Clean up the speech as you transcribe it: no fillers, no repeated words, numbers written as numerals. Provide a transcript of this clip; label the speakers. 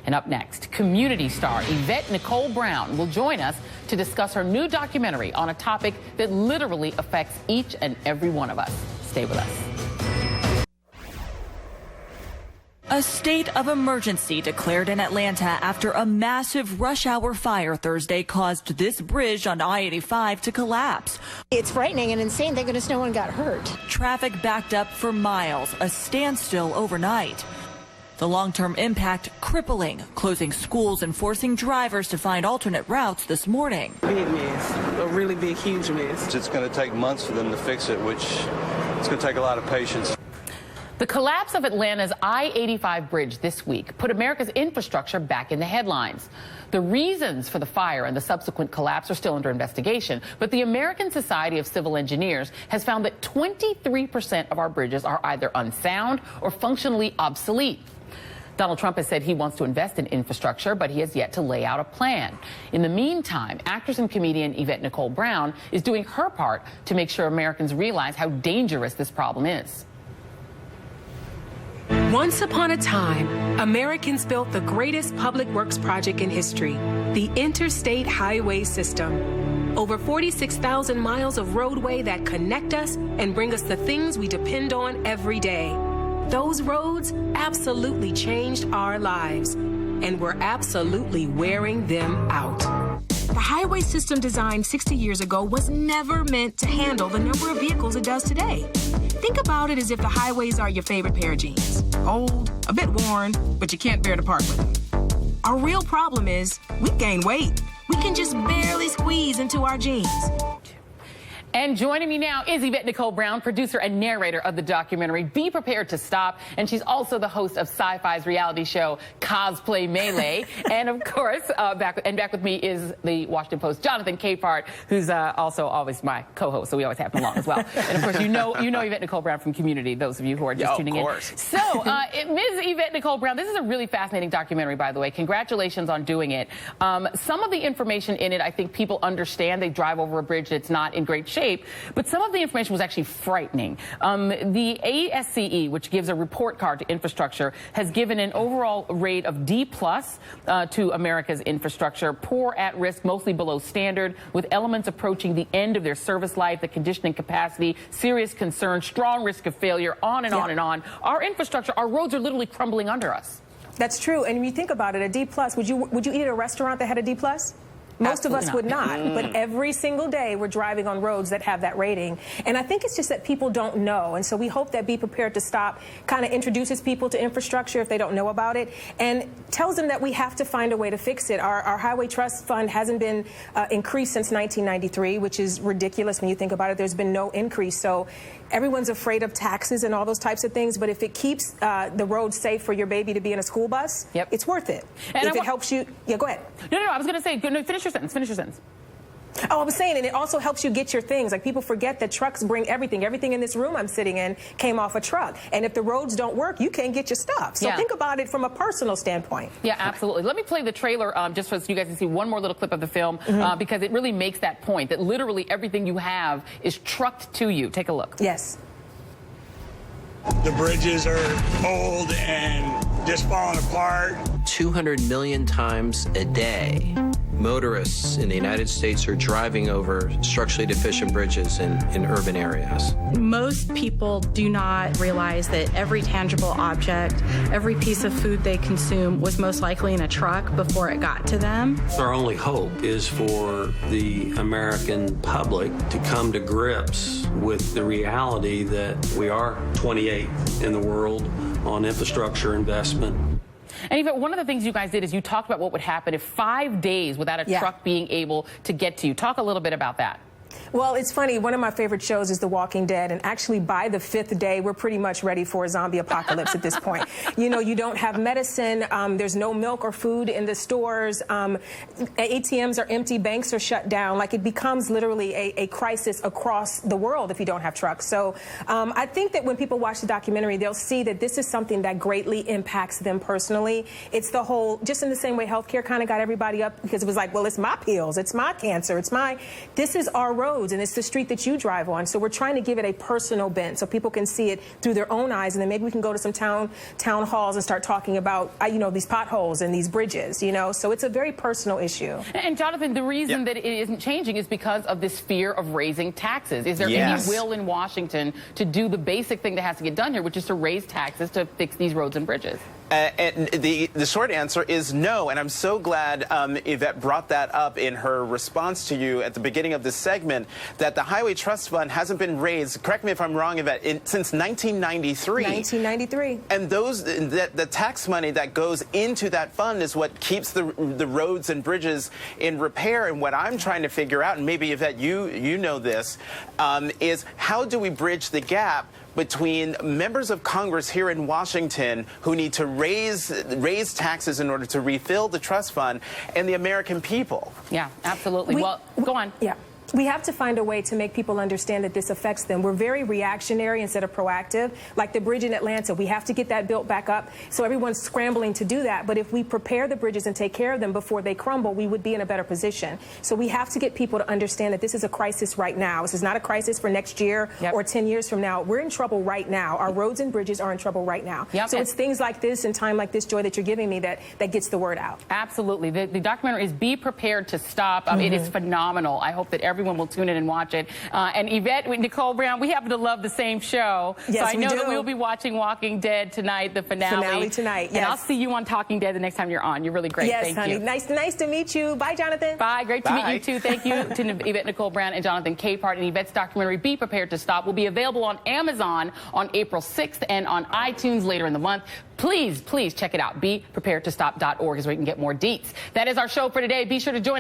Speaker 1: And up next, community star Yvette Nicole Brown will join us to discuss her new documentary on a topic that literally affects each and every one of us. Stay with us.
Speaker 2: A state of emergency declared in Atlanta after a massive rush hour fire Thursday caused this bridge on I-85 to collapse.
Speaker 3: It's frightening and insane. Thank goodness no one got hurt.
Speaker 2: Traffic backed up for miles, a standstill overnight. The long-term impact crippling, closing schools and forcing drivers to find alternate routes this morning.
Speaker 4: Big mess, a really big, huge mess.
Speaker 5: It's going to take months for them to fix it, which it's going to take a lot of patience.
Speaker 1: The collapse of Atlanta's I-85 bridge this week put America's infrastructure back in the headlines. The reasons for the fire and the subsequent collapse are still under investigation, but the American Society of Civil Engineers has found that 23% of our bridges are either unsound or functionally obsolete. Donald Trump has said he wants to invest in infrastructure, but he has yet to lay out a plan. In the meantime, actress and comedian Yvette Nicole Brown is doing her part to make sure Americans realize how dangerous this problem is.
Speaker 6: Once upon a time, Americans built the greatest public works project in history, the interstate highway system. Over 46,000 miles of roadway that connect us and bring us the things we depend on every day. Those roads absolutely changed our lives, and we're absolutely wearing them out. The highway system designed 60 years ago was never meant to handle the number of vehicles it does today. Think about it as if the highways are your favorite pair of jeans. Old, a bit worn, but you can't bear to part with them. Our real problem is we've gained weight. We can just barely squeeze into our jeans.
Speaker 1: And joining me now is Yvette Nicole Brown, producer and narrator of the documentary Be Prepared to Stop. And she's also the host of Sci-Fi's reality show Cosplay Melee. And of course, back with me is the Washington Post Jonathan Capehart, who's also always my co-host, so we always have him along as well. And of course, you know Yvette Nicole Brown from Community, those of you who are just tuning in. So, Ms. Yvette Nicole Brown, this is a really fascinating documentary, by the way. Congratulations on doing it. Some of the information in it, I think people understand. They drive over a bridge that's not in great shape. But some of the information was actually frightening. The ASCE, which gives a report card to infrastructure, has given an overall rate of D+ to America's infrastructure, poor, at risk, mostly below standard, with elements approaching the end of their service life, the conditioning capacity, serious concern, strong risk of failure, on and on and on. Our infrastructure, our roads are literally crumbling under us.
Speaker 7: That's true. And when you think about it, a D+, would you eat at a restaurant that had a D+? Most of us would not, but every single day we're driving on roads that have that rating. And I think it's just that people don't know. And so we hope that Be Prepared to Stop kind of introduces people to infrastructure if they don't know about it and tells them that we have to find a way to fix it. Our Highway Trust Fund hasn't been increased since 1993, which is ridiculous when you think about it. There's been no increase. So everyone's afraid of taxes and all those types of things. But if it keeps the road safe for your baby to be in a school bus, it's worth it. And if it helps you, go ahead.
Speaker 1: No, I was going to say, finish your sentence.
Speaker 7: Oh, I was saying, and it also helps you get your things. Like, people forget that trucks bring everything. Everything in this room I'm sitting in came off a truck. And if the roads don't work, you can't get your stuff. So think about it from a personal standpoint.
Speaker 1: Yeah, absolutely. Let me play the trailer just so you guys can see one more little clip of the film because it really makes that point that literally everything you have is trucked to you. Take a look.
Speaker 7: Yes.
Speaker 8: The bridges are old and just falling apart.
Speaker 9: 200 million times a day, motorists in the United States are driving over structurally deficient bridges in urban areas.
Speaker 10: Most people do not realize that every tangible object, every piece of food they consume was most likely in a truck before it got to them.
Speaker 11: Our only hope is for the American public to come to grips with the reality that we are 28th in the world on infrastructure investment.
Speaker 1: And Yvette, one of the things you guys did is you talked about what would happen if 5 days without a truck being able to get to you. Talk a little bit about that.
Speaker 7: Well, it's funny. One of my favorite shows is The Walking Dead. And actually, by the 5th day, we're pretty much ready for a zombie apocalypse at this point. You know, you don't have medicine. There's no milk or food in the stores. ATMs are empty. Banks are shut down. Like, it becomes literally a crisis across the world if you don't have trucks. So I think that when people watch the documentary, they'll see that this is something that greatly impacts them personally. It's the whole, just in the same way healthcare kind of got everybody up because it was like, well, it's my pills. It's my cancer. It's my, this is our road. roads, and it's the street that you drive on. So we're trying to give it a personal bent so people can see it through their own eyes, and then maybe we can go to some town halls and start talking about, these potholes and these bridges, So it's a very personal issue.
Speaker 1: And Jonathan, the reason that it isn't changing is because of this fear of raising taxes. Is there any will in Washington to do the basic thing that has to get done here, which is to raise taxes to fix these roads and bridges?
Speaker 12: And the short answer is no, and I'm so glad Yvette brought that up in her response to you at the beginning of this segment, that the Highway Trust Fund hasn't been raised, correct me if I'm wrong, Yvette, since 1993.
Speaker 7: 1993.
Speaker 12: And the tax money that goes into that fund is what keeps the roads and bridges in repair. And what I'm trying to figure out, and maybe Yvette, you know this, is how do we bridge the gap between members of Congress here in Washington who need to raise taxes in order to refill the trust fund and the American people?
Speaker 1: Yeah, absolutely. Well, go on.
Speaker 7: Yeah. We have to find a way to make people understand that this affects them. We're very reactionary instead of proactive. Like the bridge in Atlanta, we have to get that built back up. So everyone's scrambling to do that. But if we prepare the bridges and take care of them before they crumble, we would be in a better position. So we have to get people to understand that this is a crisis right now. This is not a crisis for next year or 10 years from now. We're in trouble right now. Our roads and bridges are in trouble right now. So it's things like this and time like this, Joy, that you're giving me that gets the word out.
Speaker 1: Absolutely. The documentary is Be Prepared to Stop. It is phenomenal. I hope that everyone will tune in and watch it. And Yvette Nicole Brown, we happen to love the same show.
Speaker 7: Yes,
Speaker 1: so I know
Speaker 7: we do.
Speaker 1: that we'll be watching Walking Dead tonight, the finale.
Speaker 7: Finale tonight, yes.
Speaker 1: And I'll see you on Talking Dead the next time you're on. You're really great.
Speaker 7: Yes,
Speaker 1: Thank
Speaker 7: honey.
Speaker 1: you.
Speaker 7: Nice to meet you. Bye, Jonathan.
Speaker 1: Bye. Great to meet you, too. Thank you to Yvette Nicole Brown and Jonathan Capehart. And Yvette's documentary, Be Prepared to Stop, will be available on Amazon on April 6th and on iTunes later in the month. Please check it out. BePreparedToStop.org is where you can get more deets. That is our show for today. Be sure to join us.